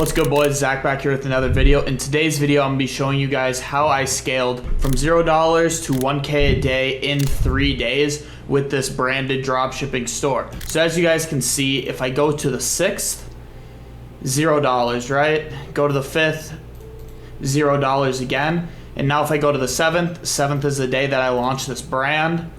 What's good, boys? Zach back here with another video. In today's video, I'm gonna be showing you guys how I scaled from $0 to 1K a day in 3 days with this branded dropshipping store. So as you guys can see, if I go to the 6th, $0, right? Go to the 5th, $0 again. And now if I go to the 7th is the day that I launched this brand.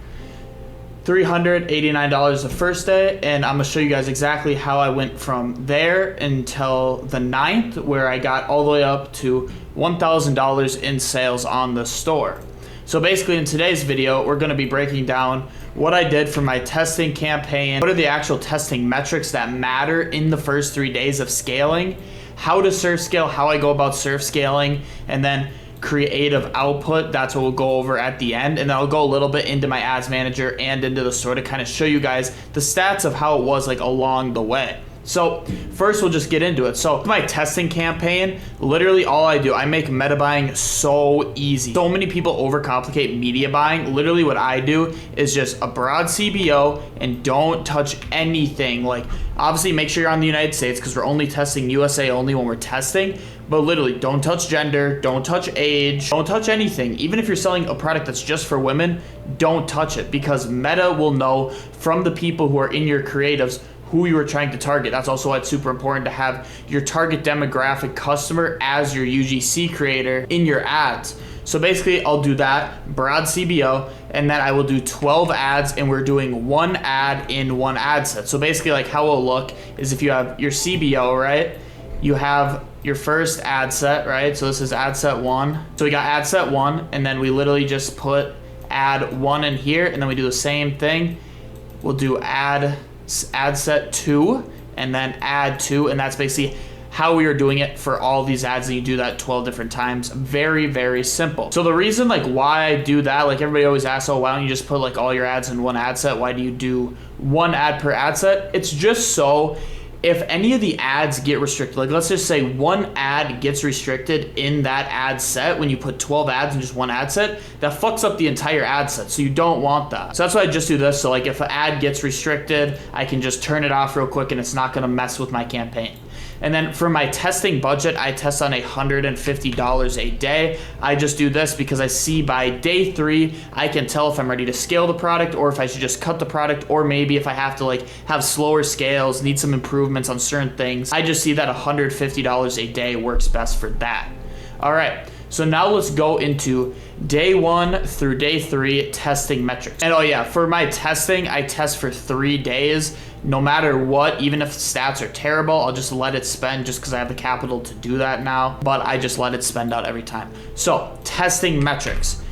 $389 the first day, and I'm gonna show you guys exactly how I went from there until the 9th, where I got all the way up to $1,000 in sales on the store. So basically in today's video, we're gonna be breaking down what I did for my testing campaign, what are the actual testing metrics that matter in the first 3 days of scaling, how to surf scale, how I go about surf scaling, and then creative output. That's what we'll go over at the end, and then I'll go a little bit into my ads manager and into the store to kind of show you guys the stats of how it was like along the way. So first we'll just get into it. So my testing campaign, literally all I do, I make meta buying so easy. So many people overcomplicate media buying. Literally what I do is just a broad CBO and don't touch anything. Like obviously make sure you're on the United States because we're only testing USA only when we're testing. But literally, don't touch gender, don't touch age, don't touch anything. Even if you're selling a product that's just for women, don't touch it, because Meta will know from the people who are in your creatives who you are trying to target. That's also why it's super important to have your target demographic customer as your UGC creator in your ads. So basically, I'll do that, broad CBO, and then I will do 12 ads, and we're doing one ad in one ad set. So basically, like how it'll look is if you have your CBO, right? You have your first ad set, right? So this is ad set 1. So we got ad set 1, and then we literally just put ad 1 in here, and then we do the same thing. We'll do ad set 2, and then ad 2, and that's basically how we are doing it for all these ads, and you do that 12 different times. Very, very simple. So the reason like why I do that, like everybody always asks, oh, why don't you just put like all your ads in one ad set? Why do you do one ad per ad set? It's just so if any of the ads get restricted, like let's just say one ad gets restricted in that ad set, when you put 12 ads in just one ad set, that fucks up the entire ad set. So you don't want that. So that's why I just do this. So like if an ad gets restricted, I can just turn it off real quick and it's not gonna mess with my campaign. And then for my testing budget, I test on $150 a day. I just do this because I see by day 3, I can tell if I'm ready to scale the product or if I should just cut the product, or maybe if I have to like have slower scales, need some improvements on certain things. I just see that $150 a day works best for that. All right. So now let's go into day 1 through day 3 testing metrics. And oh yeah, for my testing, I test for 3 days. No matter what, even if stats are terrible, I'll just let it spend just because I have the capital to do that now. But I just let it spend out every time. So testing metrics.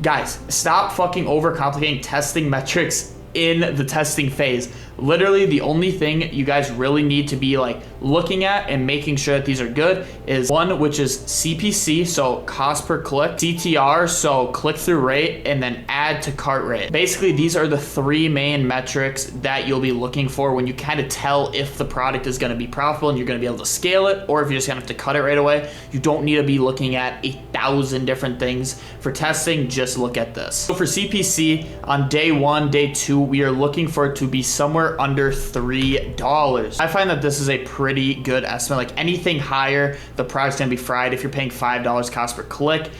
Guys, stop fucking overcomplicating testing metrics in the testing phase. Literally the only thing you guys really need to be like looking at and making sure that these are good is one, which is CPC, so cost per click, CTR, so click-through rate, and then add to cart rate. Basically, these are the 3 main metrics that you'll be looking for when you kind of tell if the product is gonna be profitable and you're gonna be able to scale it, or if you're just gonna have to cut it right away. You don't need to be looking at 1,000 different things for testing, just look at this. So for CPC, on day 1, day 2, we are looking for it to be somewhere under $3. I find that this is a pretty good estimate. Like anything higher, the product's gonna be fried. If you're paying $5 cost per click,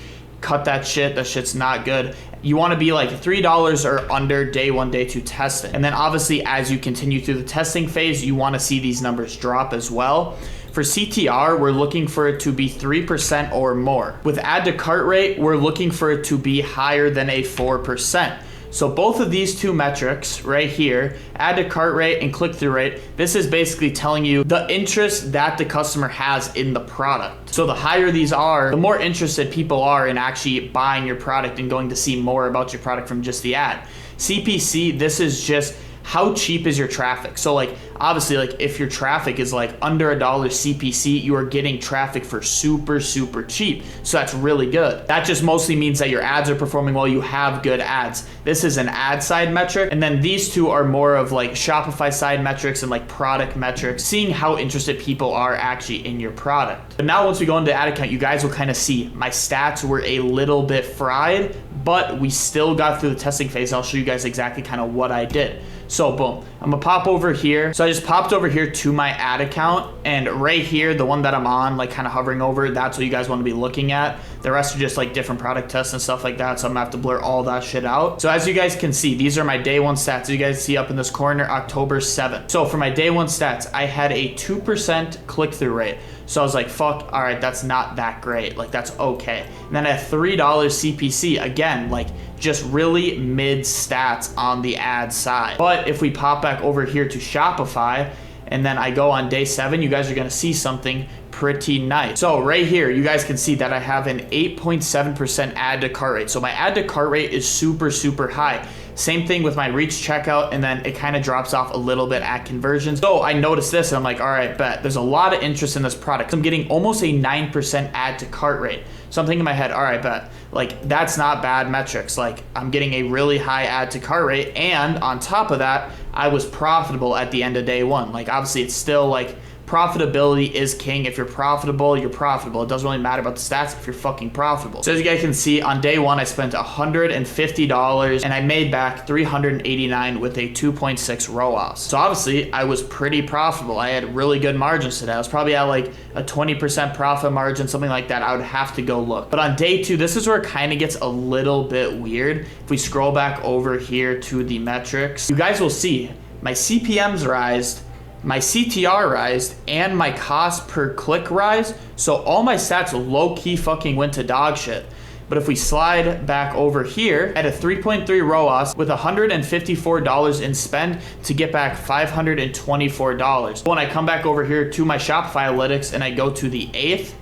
cut that shit. That shit's not good. You wanna be like $3 or under day 1, day 2 testing. And then obviously as you continue through the testing phase, you wanna see these numbers drop as well. For CTR, we're looking for it to be 3% or more. With add to cart rate, we're looking for it to be higher than a 4%. So both of these 2 metrics right here, add to cart rate and click-through rate, this is basically telling you the interest that the customer has in the product. So the higher these are, the more interested people are in actually buying your product and going to see more about your product from just the ad. CPC, this is just how cheap is your traffic? So like obviously like if your traffic is like under $1 CPC, you are getting traffic for super, super cheap. So that's really good. That just mostly means that your ads are performing well, you have good ads. This is an ad side metric. And then these 2 are more of like Shopify side metrics and like product metrics, seeing how interested people are actually in your product. But now once we go into ad account, you guys will kind of see my stats were a little bit fried, but we still got through the testing phase. I'll show you guys exactly kind of what I did. So boom, I'm I'm gonna pop over here. So I just popped over here to my ad account, and right here, the one that I'm on, like kind of hovering over, that's what you guys want to be looking at. The rest are just like different product tests and stuff like that, so I'm gonna have to blur all that shit out. So as you guys can see, these are my day one stats. You guys see up in this corner, October 7th. So for my day one stats, I had a 2% click-through rate. So I was like, fuck, all right, that's not that great. Like, that's okay. And then at $3 CPC, again, like just really mid stats on the ad side. But if we pop back over here to Shopify, and then I go on day 7, you guys are gonna see something pretty nice. So right here, you guys can see that I have an 8.7% add to cart rate. So my add to cart rate is super, super high. Same thing with my reach checkout, and then it kind of drops off a little bit at conversions. So I noticed this, and I'm like, all right, bet. There's a lot of interest in this product. I'm getting almost a 9% add to cart rate. So I'm thinking in my head, all right, bet. Like, that's not bad metrics. Like, I'm getting a really high add to cart rate, and on top of that, I was profitable at the end of day 1. Like, obviously, it's still like, profitability is king. If you're profitable, you're profitable. It doesn't really matter about the stats if you're fucking profitable. So as you guys can see, on day 1, I spent $150 and I made back $389 with a 2.6 ROAS. So obviously I was pretty profitable. I had really good margins today. I was probably at like a 20% profit margin, something like that. I would have to go look. But on day 2, this is where it kind of gets a little bit weird. If we scroll back over here to the metrics, you guys will see my CPMs rised, my CTR rised, and my cost per click rise. So all my stats low-key fucking went to dog shit. But if we slide back over here, at a 3.3 ROAS with $154 in spend to get back $524. When I come back over here to my Shopify analytics and I go to the 8th,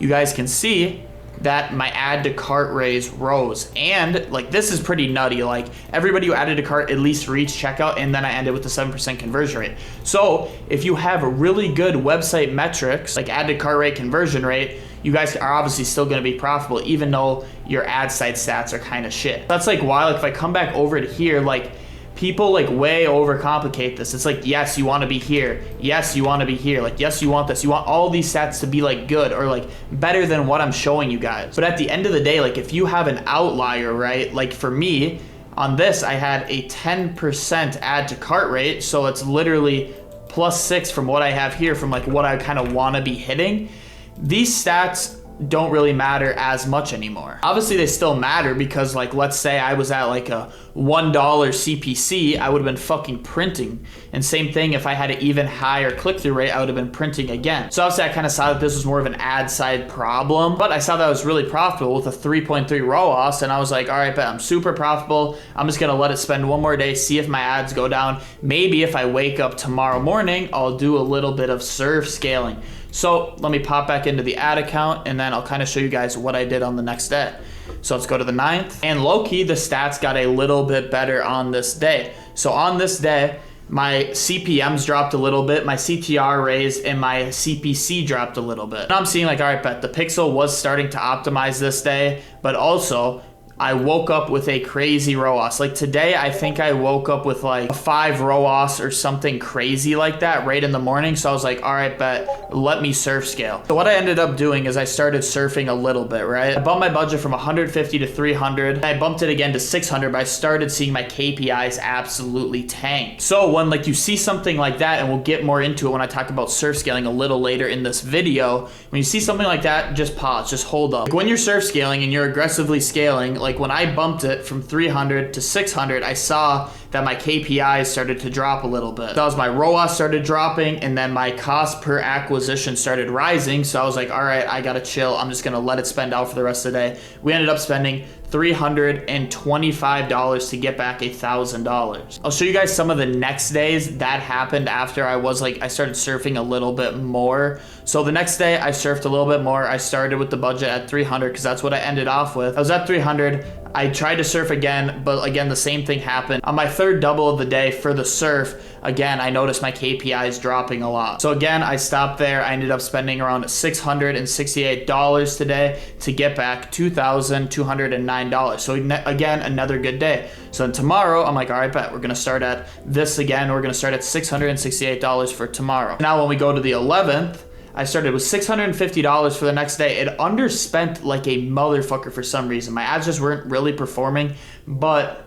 you guys can see that my add to cart raise rose. And like, this is pretty nutty. Like, everybody who added to cart at least reached checkout, and then I ended with the 7% conversion rate. So if you have really good website metrics, like add to cart rate, conversion rate, you guys are obviously still gonna be profitable, even though your ad site stats are kind of shit. That's like why, like, if I come back over to here, like, people like way overcomplicate this. It's like, yes, you want to be here. Yes, you want to be here. Like, yes, you want this. You want all these stats to be like good or like better than what I'm showing you guys. But at the end of the day, like, if you have an outlier, right? Like for me, on this, I had a 10% add to cart rate. So it's literally +6 from what I have here, from like what I kind of want to be hitting. These stats don't really matter as much anymore. Obviously they still matter, because like, let's say I was at like a $1 CPC, I would have been fucking printing. And same thing, if I had an even higher click-through rate, I would have been printing again. So obviously I kind of saw that this was more of an ad side problem, but I saw that I was really profitable with a 3.3 ROAS, and I was like, all right, bet, I'm super profitable. I'm just gonna let it spend one more day, see if my ads go down. Maybe if I wake up tomorrow morning, I'll do a little bit of serve scaling. So let me pop back into the ad account, and then I'll kind of show you guys what I did on the next day. So let's go to the 9th, and low-key, the stats got a little bit better on this day. So on this day, my CPMs dropped a little bit, my CTR raised, and my CPC dropped a little bit. Now I'm seeing like, all right, bet, the pixel was starting to optimize this day, but also I woke up with a crazy ROAS. Like today, I think I woke up with like a 5 ROAS or something crazy like that right in the morning. So I was like, all right, bet, let me surf scale. So what I ended up doing is I started surfing a little bit, right? I bumped my budget from 150 to 300. I bumped it again to 600, but I started seeing my KPIs absolutely tank. So when like you see something like that, and we'll get more into it when I talk about surf scaling a little later in this video, when you see something like that, just pause, just hold up. Like when you're surf scaling and you're aggressively scaling, like when I bumped it from 300 to 600, I saw that my KPIs started to drop a little bit. That was my ROAS started dropping, and then my cost per acquisition started rising. So I was like, all right, I gotta chill. I'm just gonna let it spend out for the rest of the day. We ended up spending $325 to get back $1,000. I'll show you guys some of the next days that happened after I started surfing a little bit more. So the next day I surfed a little bit more. I started with the budget at 300 because that's what I ended off with. I was at 300. I tried to surf again, but again, the same thing happened. On my third double of the day for the surf, again, I noticed my KPIs dropping a lot. So again, I stopped there. I ended up spending around $668 today to get back $2,209. So again, another good day. So then tomorrow, I'm like, all right, bet, we're gonna start at this again. We're gonna start at $668 for tomorrow. Now, when we go to the 11th, I started with $650 for the next day. It underspent like a motherfucker for some reason. My ads just weren't really performing, but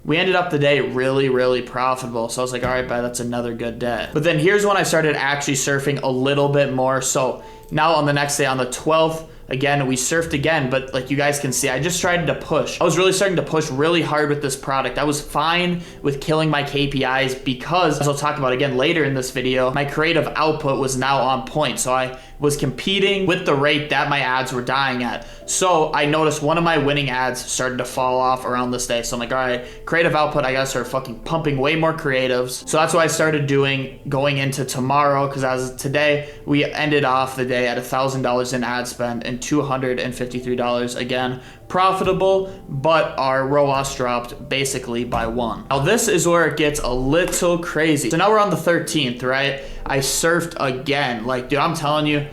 we ended up the day really, really profitable. So I was like, all right, bet, that's another good day. But then here's when I started actually surfing a little bit more. So now on the next day, on the 12th, again, we surfed again, but like you guys can see, I just tried to push. I was really starting to push really hard with this product. I was fine with killing my KPIs because, as I'll talk about again later in this video, my creative output was now on point. So I was competing with the rate that my ads were dying at. So I noticed one of my winning ads started to fall off around this day. So I'm like, all right, creative output, I gotta start fucking pumping way more creatives. So that's what I started doing going into tomorrow, because as of today, we ended off the day at $1,000 in ad spend and $253. Again, profitable, but our ROAS dropped basically by 1. Now this is where it gets a little crazy. So now we're on the 13th, right? I surfed again. Like, dude, I'm telling you,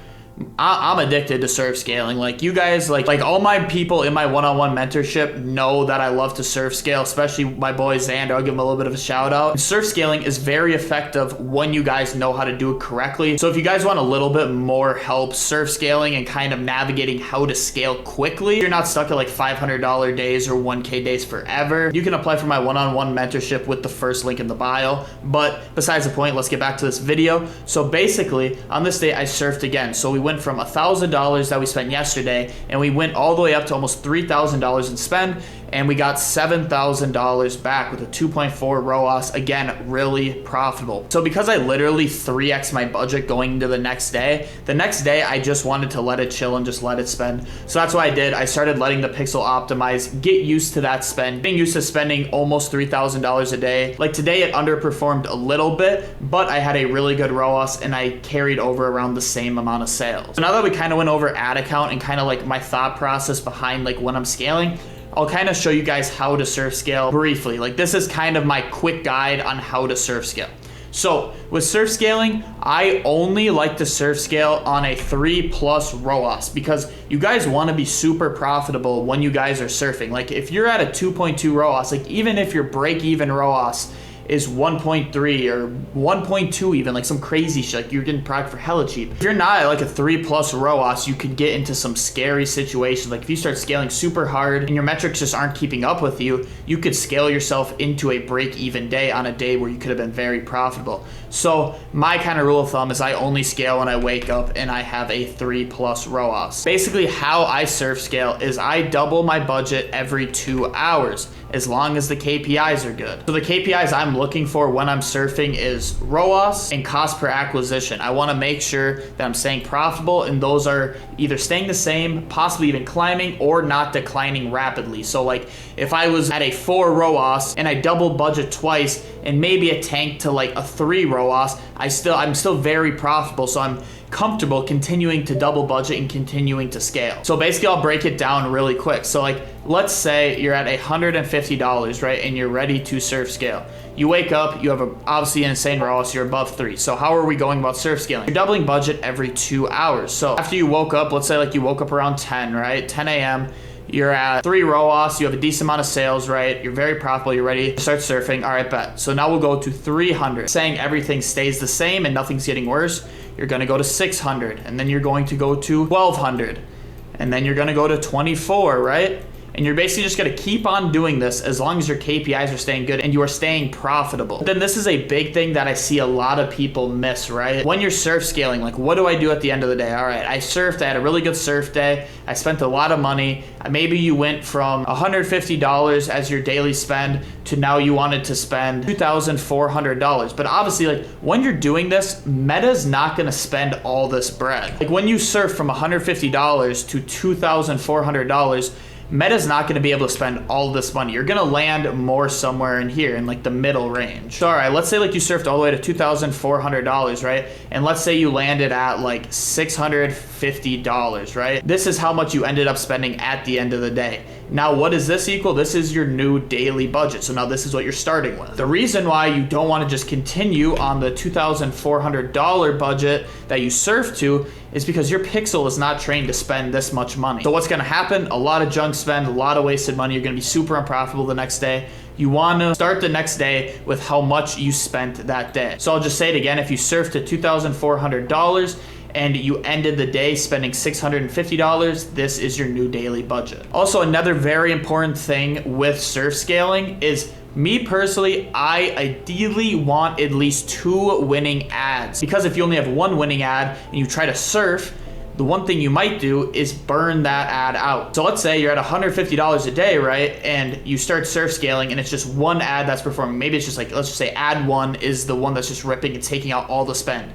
I'm addicted to surf scaling. Like, you guys, like all my people in my one-on-one mentorship know that I love to surf scale, especially my boy Xander. I'll give him a little bit of a shout out. Surf scaling is very effective when you guys know how to do it correctly. So if you guys want a little bit more help surf scaling and kind of navigating how to scale quickly, you're not stuck at like $500 days or 1K days forever, you can apply for my one-on-one mentorship with the first link in the bio. But besides the point, let's get back to this video. So basically on this day I surfed again. So we went from $1,000 that we spent yesterday, and we went all the way up to almost $3,000 in spend, and we got $7,000 back with a 2.4 ROAS. Again, really profitable. So because I literally 3x my budget going into the next day I just wanted to let it chill and just let it spend. So that's what I did. I started letting the pixel optimize get used to that spend, being used to spending almost $3,000 a day. Like today it underperformed a little bit, but I had a really good ROAS and I carried over around the same amount of sales. So now that we kind of went over ad account and kind of like my thought process behind like when I'm scaling, I'll kind of show you guys how to surf scale briefly. Like this is kind of my quick guide on how to surf scale. So with surf scaling, I only like to surf scale on a 3+ ROAS because you guys want to be super profitable when you guys are surfing. Like if you're at a 2.2 ROAS, like even if your break even ROAS is 1.3 or 1.2 even, like some crazy shit, like you're getting product for hella cheap. If you're not at like a 3+ ROAS, you could get into some scary situations. Like if you start scaling super hard and your metrics just aren't keeping up with you, you could scale yourself into a break-even day on a day where you could have been very profitable. So my kind of rule of thumb is I only scale when I wake up and I have a 3+ ROAS. Basically how I surf scale is I double my budget every 2 hours as long as the KPIs are good. So the KPIs I'm looking for when I'm surfing is ROAS and cost per acquisition. I wanna make sure that I'm staying profitable and those are either staying the same, possibly even climbing, or not declining rapidly. So like if I was at a 4 ROAS and I doubled budget twice and maybe a tank to like a 3 ROAS, I'm still very profitable. So I'm comfortable continuing to double budget and continuing to scale. So basically I'll break it down really quick. So like let's say you're at $150, right, and you're ready to surf scale. You wake up, you have obviously an insane ROAS, you're above 3. So how are we going about surf scaling? You're doubling budget every 2 hours. So after you woke up, let's say like you woke up around 10, right, 10 a.m., you're at 3 ROAS, you have a decent amount of sales, right? You're very profitable, you're ready to start surfing. All right, bet. So now we'll go to 300. Saying everything stays the same and nothing's getting worse, you're gonna go to 600, and then you're going to go to 1200, and then you're gonna go to 24, right? And you're basically just gonna keep on doing this as long as your KPIs are staying good and you are staying profitable. But then this is a big thing that I see a lot of people miss, right? When you're surf scaling, like what do I do at the end of the day? All right, I surfed, I had a really good surf day, I spent a lot of money. Maybe you went from $150 as your daily spend to now you wanted to spend $2,400. But obviously, like when you're doing this, Meta's not gonna spend all this bread. Like when you surf from $150 to $2,400, Meta's not gonna be able to spend all this money. You're gonna land more somewhere in here in like the middle range. So all right, let's say like you surfed all the way to $2,400, right? And let's say you landed at like $650, right? This is how much you ended up spending at the end of the day. Now, what does this equal? This is your new daily budget. So now this is what you're starting with. The reason why you don't wanna just continue on the $2,400 budget that you surf to is because your pixel is not trained to spend this much money. So what's gonna happen? A lot of junk spend, a lot of wasted money. You're gonna be super unprofitable the next day. You wanna start the next day with how much you spent that day. So I'll just say it again. If you surfed to $2,400 and you ended the day spending $650, this is your new daily budget. Also, another very important thing with surf scaling is Me personally, I ideally want at least 2 winning ads, because if you only have 1 winning ad and you try to surf, the one thing you might do is burn that ad out. So let's say you're at $150 a day, right? And you start surf scaling and it's just 1 ad that's performing. Maybe it's just like, let's just say ad 1 is the one that's just ripping and taking out all the spend.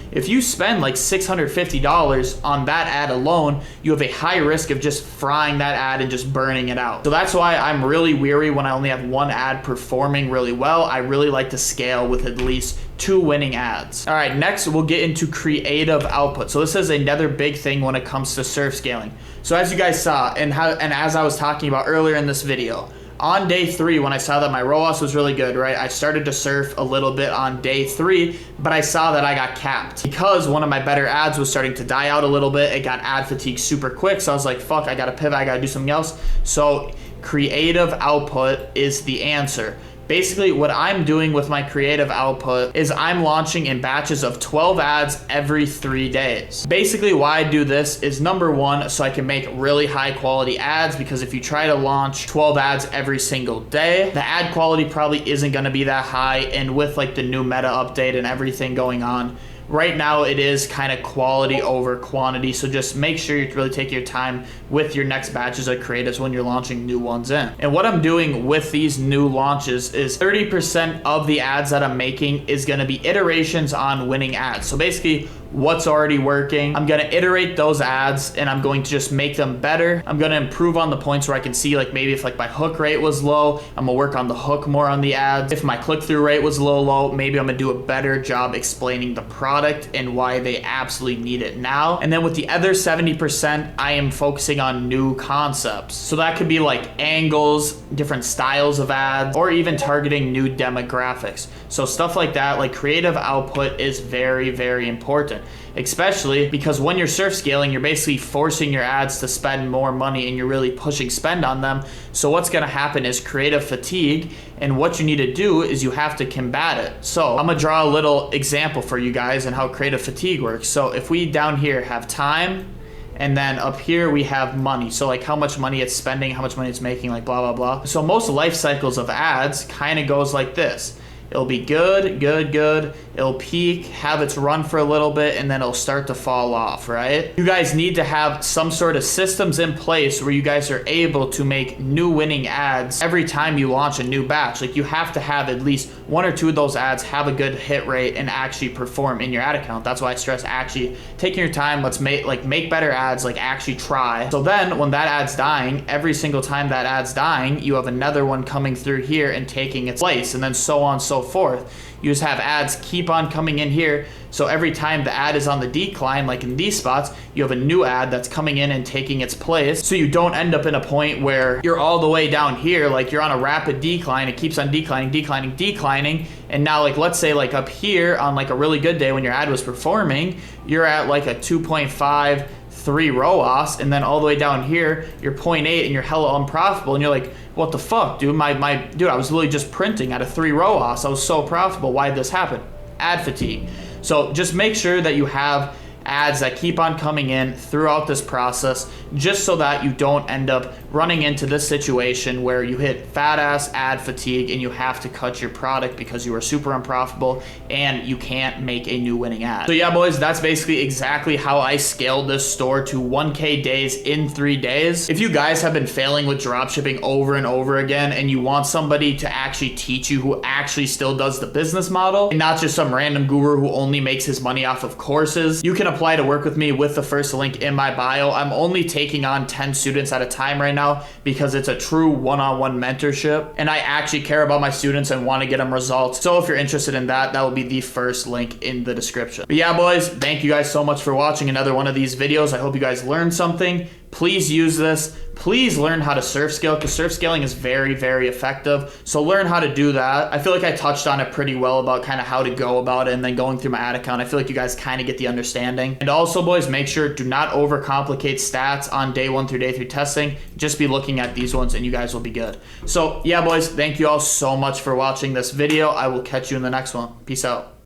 If you spend like $650 on that ad alone, you have a high risk of just frying that ad and just burning it out. So that's why I'm really weary when I only have 1 ad performing really well. I really like to scale with at least 2 winning ads. All right, next we'll get into creative output. So this is another big thing when it comes to surf scaling. So as you guys saw, and as I was talking about earlier in this video, on day 3, when I saw that my ROAS was really good, right, I started to surf a little bit on day 3, but I saw that I got capped because one of my better ads was starting to die out a little bit. It got ad fatigue super quick, so I was like, fuck, I gotta pivot, I gotta do something else. So creative output is the answer. Basically, what I'm doing with my creative output is I'm launching in batches of 12 ads every 3 days. Basically, why I do this is, number 1, so I can make really high quality ads, because if you try to launch 12 ads every single day, the ad quality probably isn't gonna be that high. And with like the new meta update and everything going on, right now it is kind of quality over quantity. So just make sure you really take your time with your next batches of creatives when you're launching new ones in. And what I'm doing with these new launches is 30% of the ads that I'm making is going to be iterations on winning ads. So basically, what's already working, I'm going to iterate those ads and I'm going to just make them better. I'm going to improve on the points where I can see, like, maybe if like my hook rate was low, I'm gonna work on the hook more on the ads. If my click-through rate was low, maybe I'm gonna do a better job explaining the product and why they absolutely need it now. And then with the other 70%, I am focusing on new concepts. So that could be like angles, different styles of ads, or even targeting new demographics. So stuff like that, like creative output, is very, very important, especially because when you're surf scaling, you're basically forcing your ads to spend more money and you're really pushing spend on them. So what's gonna happen is creative fatigue, and what you need to do is you have to combat it. So I'm gonna draw a little example for you guys and how creative fatigue works. So if we down here have time, and then up here we have money. So like how much money it's spending, how much money it's making, like blah, blah, blah. So most life cycles of ads kind of goes like this. It'll be good, good, good. It'll peak, have its run for a little bit, and then it'll start to fall off, right? You guys need to have some sort of systems in place where you guys are able to make new winning ads every time you launch a new batch. Like, you have to have at least 1 or 2 of those ads have a good hit rate and actually perform in your ad account. That's why I stress actually taking your time. Let's make better ads, like actually try. So then when that ad's dying, every single time that ad's dying, you have another one coming through here and taking its place, and then so on and so forth. You just have ads keep on coming in here. So every time the ad is on the decline, like in these spots, you have a new ad that's coming in and taking its place. So you don't end up in a point where you're all the way down here, like you're on a rapid decline. It keeps on declining, declining, declining. And now, like, let's say like up here on like a really good day when your ad was performing, you're at like a 2.5, 3 ROAS, and then all the way down here you're 0.8 and you're hella unprofitable, and you're like, what the fuck, dude? Dude, I was literally just printing at a 3 ROAS. I was so profitable. Why did this happen? Ad fatigue. So just make sure that you have ads that keep on coming in throughout this process, just so that you don't end up running into this situation where you hit fat ass ad fatigue and you have to cut your product because you are super unprofitable and you can't make a new winning ad. So yeah, boys, that's basically exactly how I scaled this store to 1K days in 3 days. If you guys have been failing with dropshipping over and over again and you want somebody to actually teach you who actually still does the business model and not just some random guru who only makes his money off of courses, you can apply to work with me with the first link in my bio. I'm only taking on 10 students at a time right now because it's a true one-on-one mentorship, and I actually care about my students and want to get them results. So if you're interested in that, that will be the first link in the description. But yeah, boys, thank you guys so much for watching another one of these videos. I hope you guys learned something. Please use this. Please learn how to surf scale, because surf scaling is very, very effective. So learn how to do that. I feel like I touched on it pretty well about kind of how to go about it, and then going through my ad account. I feel like you guys kind of get the understanding. And also, boys, make sure do not overcomplicate stats on day 1 through day 3 testing. Just be looking at these ones and you guys will be good. So yeah, boys, thank you all so much for watching this video. I will catch you in the next one. Peace out.